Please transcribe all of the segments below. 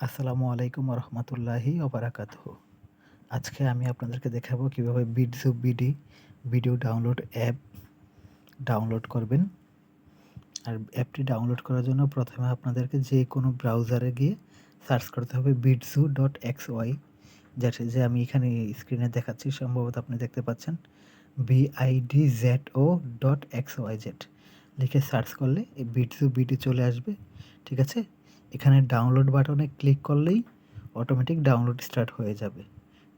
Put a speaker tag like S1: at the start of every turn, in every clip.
S1: আসসালামু আলাইকুম রহমতুল্লাহি ওবারাকাতুহু। আজকে আমি আপনাদেরকে দেখাবো কিভাবে বিটজু BD video download app download করবেন। আর অ্যাপটি ডাউনলোড করার জন্য প্রথমে আপনাদেরকে যে কোনো ব্রাউজারে গিয়ে সার্চ করতে হবে bitzu.xy, যে আমি এখানে স্ক্রিনে দেখাচ্ছি, সম্ভবত আপনি দেখতে পাচ্ছেন BIDZO.xyz লিখে সার্চ করলে এই বিটজু বিডি চলে আসবে। ঠিক আছে, এখানে ডাউনলোড বাটনে ক্লিক করলেই অটোমেটিক ডাউনলোড স্টার্ট হয়ে যাবে।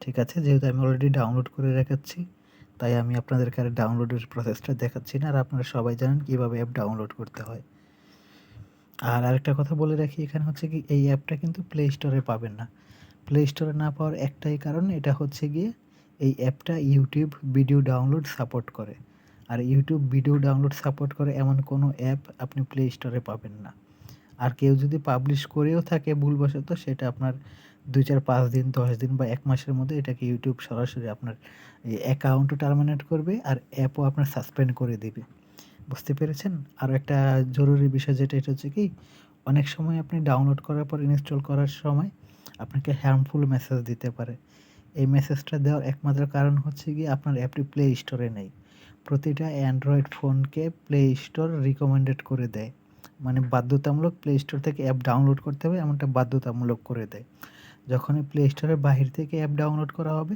S1: ঠিক আছে, যেহেতু আমি অলরেডি ডাউনলোড করে রেখেছি, তাই আমি আপনাদেরকে আর ডাউনলোডের প্রসেসটা দেখাচ্ছি না। আর আপনারা সবাই জানেন কীভাবে অ্যাপ ডাউনলোড করতে হয়। আর আরেকটা কথা বলে রাখি, এখানে হচ্ছে কি এই অ্যাপটা কিন্তু প্লে স্টোরে পাবেন না। প্লে স্টোরে না পাওয়ার একটাই কারণ, এটা হচ্ছে গিয়ে এই অ্যাপটা ইউটিউব ভিডিও ডাউনলোড সাপোর্ট করে। আর ইউটিউব ভিডিও ডাউনলোড সাপোর্ট করে এমন কোনো অ্যাপ আপনি প্লে স্টোরে পাবেন না। আর কেউ যদি পাবলিশ করেও থাকে ভুলবশত, সেটা আপনার 2, 4, 5 দিন, 10 দিন বা 1 মাসের মধ্যে এটাকে ইউটিউব সরাসরি আপনার এই অ্যাকাউন্টও টার্মিনেট করবে আর অ্যাপও আপনার সাসপেন্ড করে দিবে। বুঝতে পেরেছেন? আরও একটা জরুরি বিষয় যেটা, এটা হচ্ছে কি, অনেক সময় আপনি ডাউনলোড করার পর ইনস্টল করার সময় আপনাকে হার্মফুল মেসেজ দিতে পারে। এই মেসেজটা দেওয়ার একমাত্র কারণ হচ্ছে গিয়ে আপনার অ্যাপটি প্লে স্টোরে নেই। প্রতিটা অ্যান্ড্রয়েড ফোনকে প্লে স্টোর রিকমেন্ডেড করে দেয়, মানে বাধ্যতামূলক প্লে স্টোর থেকে অ্যাপ ডাউনলোড করতে হবে এমনটা বাধ্যতামূলক করে দেয়। যখনই প্লে স্টোরের বাহির থেকে অ্যাপ ডাউনলোড করা হবে,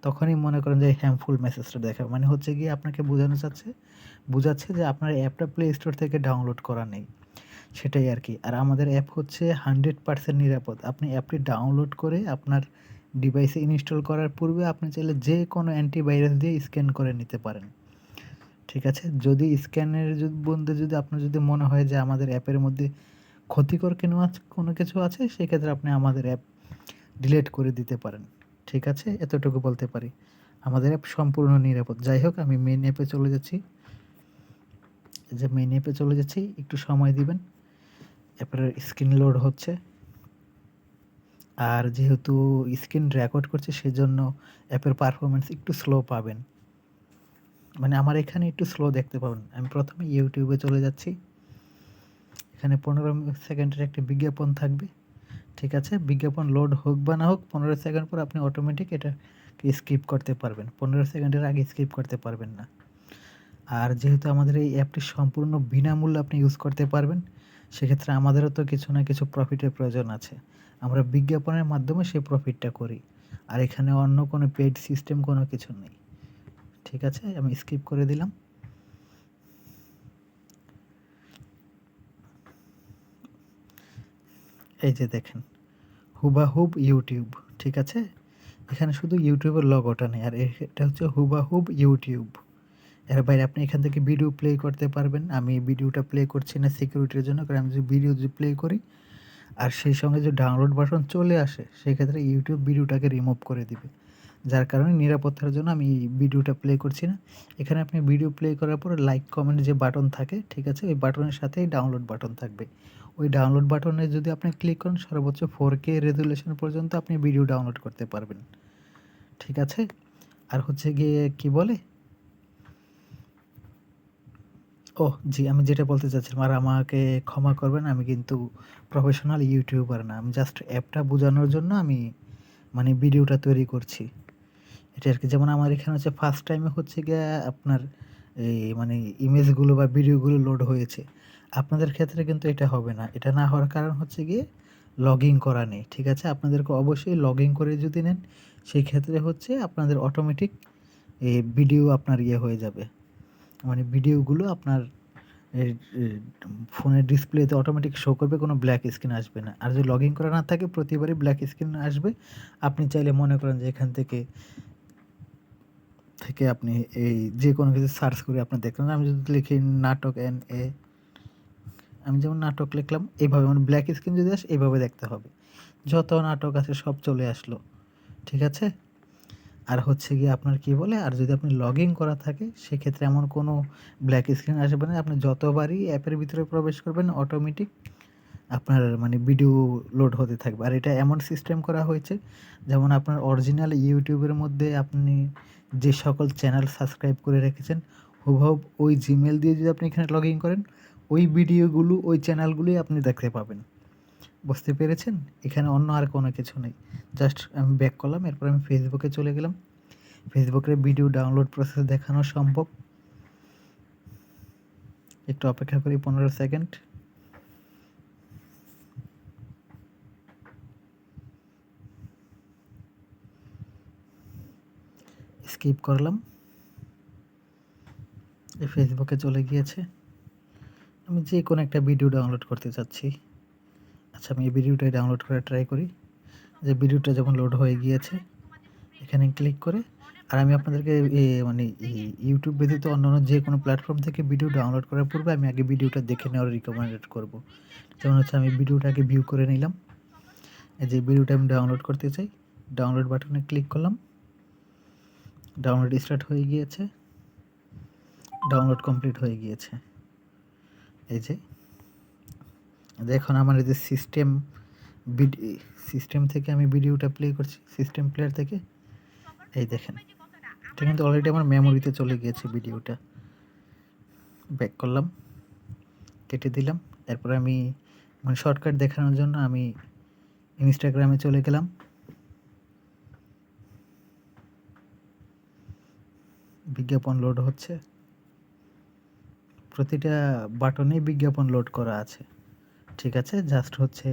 S1: তখনই মনে করেন যে হার্মফুল মেসেজটা দেখাবে, মানে হচ্ছে গিয়ে আপনাকে বোঝাচ্ছে যে আপনার অ্যাপটা প্লে স্টোর থেকে ডাউনলোড করা নেই, সেটাই আর কি। আর আমাদের অ্যাপ হচ্ছে 100% নিরাপদ। আপনি অ্যাপটি ডাউনলোড করে আপনার ডিভাইসে ইনস্টল করার পূর্বে আপনি চাইলে যে কোনো অ্যান্টিভাইরাস দিয়ে স্ক্যান করে নিতে পারেন। ঠিক আছে, যদি স্ক্যানের মধ্যে যদি আপনার যদি মনে হয় যে আমাদের অ্যাপের মধ্যে ক্ষতিকর কোনো কিছু আছে, সেক্ষেত্রে আপনি আমাদের অ্যাপ ডিলিট করে দিতে পারেন। ঠিক আছে, এতটুকু বলতে পারি। আমাদের অ্যাপ সম্পূর্ণ নিরাপদ। যাই হোক, আমি মেইন অ্যাপে চলে যাচ্ছি। মেইন অ্যাপে চলে যাচ্ছি, একটু সময় দিবেন। অ্যাপের স্ক্রিন লোড হচ্ছে। আর যেহেতু স্ক্রিন রেকর্ড করছে, সেজন্য অ্যাপের পারফরম্যান্স একটু স্লো পাবেন, মানে আমার এখানে একটু স্লো দেখতে পাবেন। আমি প্রথমে ইউটিউবে চলে যাচ্ছি। এখানে 15 সেকেন্ডের একটি বিজ্ঞাপন থাকবে। ঠিক আছে, বিজ্ঞাপন লোড হোক বা না হোক, 15 সেকেন্ড পর আপনি অটোমেটিক এটাকে স্কিপ করতে পারবেন। 15 সেকেন্ডের আগে স্কিপ করতে পারবেন না। আর যেহেতু আমাদের এই অ্যাপটি সম্পূর্ণ বিনামূল্যে আপনি ইউজ করতে পারবেন, সেক্ষেত্রে আমাদেরও তো কিছু না কিছু প্রফিটের প্রয়োজন আছে। আমরা বিজ্ঞাপনের মাধ্যমে সেই প্রফিটটা করি। আর এখানে অন্য কোনো পেইড সিস্টেম কোনো কিছু নেই। ঠিক আছে, আমি স্কিপ করে দিলাম। এই যে দেখেন, হুবাহুব ইউটিউব। ঠিক আছে, এখানে শুধু ইউটিউবের লগোটা নেই, আর এটা হচ্ছে হুবাহুব ইউটিউব। এর বাইরে আপনি এখান থেকে ভিডিও প্লে করতে পারবেন। আমি ভিডিওটা প্লে করছি না সিকিউরিটির জন্য, কারণ আমি যদি ভিডিও প্লে করি আর সেই সঙ্গে যে ডাউনলোড বাটন চলে আসে, সেক্ষেত্রে ইউটিউব ভিডিওটাকে রিমুভ করে দিবে। যার কারণে নিরাপত্তার জন্য আমি ভিডিওটা প্লে করছি না। এখানে আপনি ভিডিও প্লে করার পর লাইক কমেন্ট যে বাটন থাকে, ঠিক আছে, ওই বাটনের সাথেই ডাউনলোড বাটন থাকবে। ওই ডাউনলোড বাটনে যদি আপনি ক্লিক করেন, সর্বোচ্চ 4K রেজুলেশন পর্যন্ত আপনি ভিডিও ডাউনলোড করতে পারবেন। ঠিক আছে, আর হচ্ছে গিয়ে কি বলে, ওহ জি, আমি যেটা বলতে চাচ্ছিলাম, আর আমাকে ক্ষমা করবেন, আমি কিন্তু প্রফেশনাল ইউটিউবার না। আমি জাস্ট অ্যাপটা বোঝানোর জন্য আমি মানে ভিডিওটা তৈরি করছি। এটা আর কি। যেমন আমার এখানে হচ্ছে ফার্স্ট টাইমে হচ্ছে গিয়ে আপনার এই মানে ইমেজগুলো বা ভিডিওগুলো লোড হয়েছে। আপনাদের ক্ষেত্রে কিন্তু এটা হবে না। এটা না হওয়ার কারণ হচ্ছে গিয়ে লগইন করা নেই। ঠিক আছে? আপনাদেরকে অবশ্যই লগইন করে যদি নেন, সেই ক্ষেত্রে হচ্ছে আপনাদের অটোমেটিক ভিডিও আপনার হয়ে যাবে। মানে ভিডিওগুলো আপনার এর এ ফোনের ডিসপ্লেতে অটোমেটিক শো করবে, কোনো ব্ল্যাক স্ক্রিন আসবে না। আর যদি লগইন করা না থাকে, প্রতিবারই ব্ল্যাক স্ক্রিন আসবে। আপনি চাইলে মনে করেন যে এখান থেকে আপনি এই যেকোনো কিছু সার্চ করে আপনি দেখলেন। আমি যদি লিখি নাটক NA, আমি যেমন নাটক লিখলাম, এভাবে মানে ব্ল্যাক স্ক্রিন যদি আসে, এভাবে দেখতে হবে। যত নাটক আছে সব চলে আসলো। ঠিক আছে? আর হচ্ছে গিয়ে আপনার কি বলে, আর যদি আপনি লগইন করা থাকে, সেক্ষেত্রে এমন কোনো ব্ল্যাক স্ক্রিন আসবে না। আপনি যতবারই অ্যাপের ভিতরে প্রবেশ করবেন, অটোমেটিক আপনার মানে ভিডিও লোড হতে থাকবে। আর এটা এমন সিস্টেম করা হয়েছে, যেমন আপনার অরিজিনাল ইউটিউবের মধ্যে আপনি যে সকল চ্যানেল সাবস্ক্রাইব করে রেখেছেন, হুবহু ওই জিমেল দিয়ে যদি আপনি এখানে লগইন করেন, ওই ভিডিওগুলো, ওই চ্যানেলগুলোই আপনি দেখতে পাবেন। বুঝতে পেরেছেন? এখানে অন্য আর কোনো কিছু নেই। জাস্ট আমি ব্যাক করলাম, এরপর আমি ফেসবুকে চলে গেলাম। ফেসবুকের ভিডিও ডাউনলোড প্রসেস দেখানো সম্ভব। একটু অপেক্ষা করি 15 সেকেন্ড। স্কিপ করলাম। এই ফেসবুকে চলে গিয়েছে। আমি যে কোনো একটা ভিডিও ডাউনলোড করতে চাচ্ছি। আচ্ছা, আমি এই ভিডিওটাই ডাউনলোড করে ট্রাই করি। যে ভিডিওটা যখন লোড হয়ে গিয়েছে, এখানে ক্লিক করে, আর আমি আপনাদেরকে মানে ইউটিউব ব্যতীত অন্যান্য যে কোনো প্ল্যাটফর্ম থেকে ভিডিও ডাউনলোড করার পূর্বে আমি আগে ভিডিওটা দেখে নেওয়ার রিকমেন্ডেড করব। যেমন হচ্ছে আমি ভিডিওটাকে ভিউ করে নিলাম। এই যে ভিডিওটা আমি ডাউনলোড করতে চাই, ডাউনলোড বাটনে ক্লিক করলাম। ডাউনলোড স্টার্ট হয়ে গিয়েছে, ডাউনলোড কমপ্লিট হয়ে গিয়েছে। এই যে এখন আমার এই যে সিস্টেম থেকে আমি ভিডিওটা প্লে করছি, সিস্টেম প্লেয়ার থেকে। এই দেখেন, এটা কিন্তু অলরেডি আমার মেমোরিতে চলে গিয়েছে ভিডিওটা। ব্যাক করলাম, কেটে দিলাম। এরপর আমি মানে শর্টকাট দেখানোর জন্য আমি ইনস্টাগ্রামে চলে গেলাম। বিজ্ঞাপন লোড হচ্ছে। প্রতিটা বাটনেই বিজ্ঞাপন লোড করা আছে। ঠিক আছে, জাস্ট হচ্ছে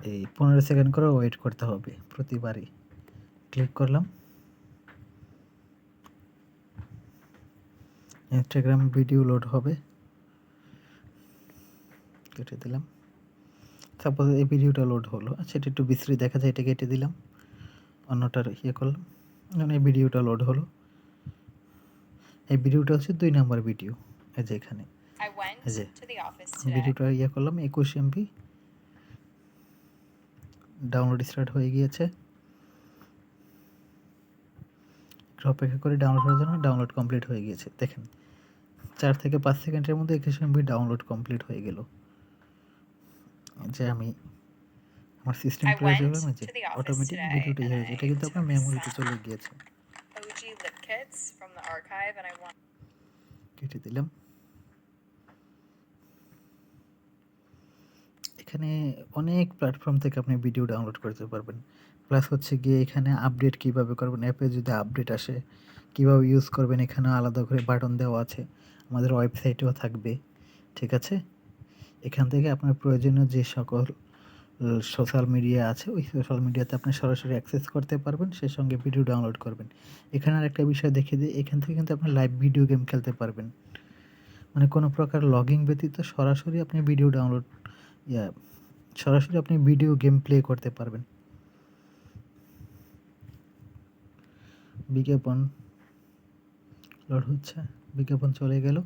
S1: এই 15 সেকেন্ড করে ওয়েট করতে হবে প্রতিবারই। ক্লিক করলাম, ইনস্টাগ্রাম ভিডিও লোড হবে। কেটে দিলাম। সাপোজ এই ভিডিওটা লোড হলো, আচ্ছা এটা একটু বিশ্রী দেখা যায়, এটা কেটে দিলাম, অন্যটার করলাম। এখন এই ভিডিওটা লোড হলো। এই ভিডিওটা হচ্ছে 2 নাম্বার ভিডিও। এই যে এখানে, এই যে ভিডিওটা করলাম 21 MB। ডাউনলোড স্টার্ট হয়ে গিয়েছে। একটু অপেক্ষা করে ডাউনলোড হওয়ার জন্য। ডাউনলোড কমপ্লিট হয়ে গিয়েছে। দেখেন 4 থেকে 5 সেকেন্ডের মধ্যে 21 MB ডাউনলোড কমপ্লিট হয়ে গেল। যে আমি আমার সিস্টেম প্লেয়ার গেলাম, যে অটোমেটিক ভিডিওটা হয়েছে, এটা কিন্তু আপনার মেমোরিতে চলে গিয়েছে। কেটে দিলাম। এখানে অনেক প্ল্যাটফর্ম থেকে আপনি ভিডিও ডাউনলোড করতে পারবেন। প্লাস হচ্ছে গিয়ে এখানে আপডেট কীভাবে করবেন, অ্যাপে যদি আপডেট আসে কীভাবে ইউজ করবেন, এখানেও আলাদা করে বাটন দেওয়া আছে। আমাদের ওয়েবসাইটেও থাকবে। ঠিক আছে, এখান থেকে আপনার প্রয়োজনীয় যে সকল সোশ্যাল মিডিয়া আছে, ওই সোশ্যাল মিডিয়াতে আপনি সরাসরি অ্যাক্সেস করতে পারবেন, সেই সঙ্গে ভিডিও ডাউনলোড করবেন। এখানে আরেকটা বিষয় দেখিয়ে দিই, এখান থেকে কিন্তু আপনি লাইভ ভিডিও গেম খেলতে পারবেন। মানে কোনো প্রকার লগইন ব্যতীত সরাসরি আপনি ভিডিও ডাউনলোড সরাসরি আপনি ভিডিও গেম প্লে করতে পারবেন। বিজ্ঞাপন লোড হচ্ছে, বিজ্ঞাপন চলে গেল।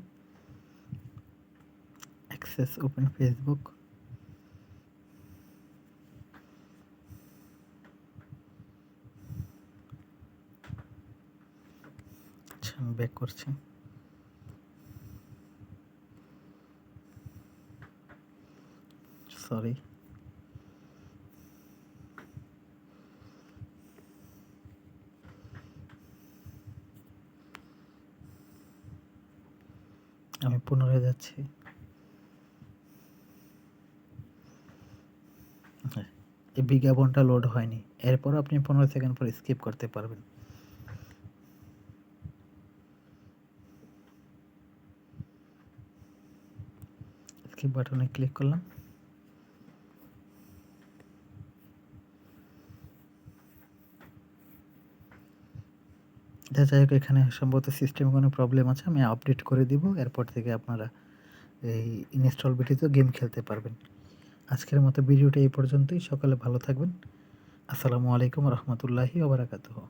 S1: Access open Facebook. আচ্ছা, আমি ব্যাক করছি। সরি, আমি পুনরায় যাচ্ছি। এই বিজ্ঞাপনটা লোড হয়নি, এরপর আপনি 15 সেকেন্ড পর স্কিপ করতে পারবেন। স্কিপ বাটনে ক্লিক করলাম। যাই হোক, এখানে সম্ভবত সিস্টেমে কোনো প্রবলেম আছে, আমি আপডেট করে দিব। এরপর থেকে আপনারা এই ইনস্টল ব্যতীত গেম খেলতে পারবেন। আজকের মতো ভিডিওটা এই পর্যন্তই। সকলে ভালো থাকবেন। আসসালামু আলাইকুম রহমতুল্লাহি ওয়া বারাকাতুহু।